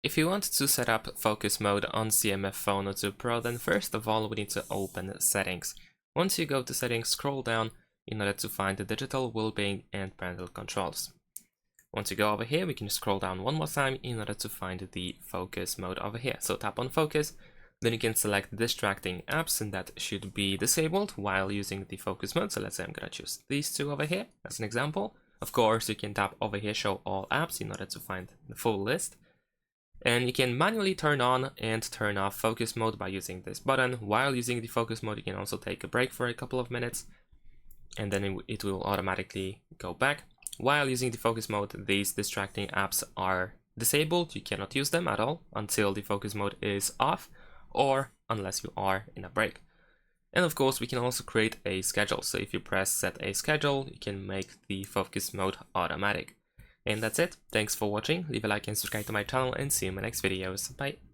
If you want to set up focus mode on CMF Phone 02 Pro, then first of all we need to open settings. Once you go to settings, scroll down in order to find the digital well-being and parental controls. Once you go over here, we can scroll down one more time in order to find the focus mode over here. So tap on focus, then you can select distracting apps, and that should be disabled while using the focus mode. So let's say I'm gonna choose these two over here as an example. Of course, you can tap over here, show all apps, in order to find the full list. And you can manually turn on and turn off focus mode by using this button. While using the focus mode, you can also take a break for a couple of minutes, and then it will automatically go back. While using the focus mode, these distracting apps are disabled. You cannot use them at all until the focus mode is off, or unless you are in a break. And of course, we can also create a schedule. So if you press set a schedule, you can make the focus mode automatic. And that's it. Thanks for watching. Leave a like and subscribe to my channel, and see you in my next videos. Bye.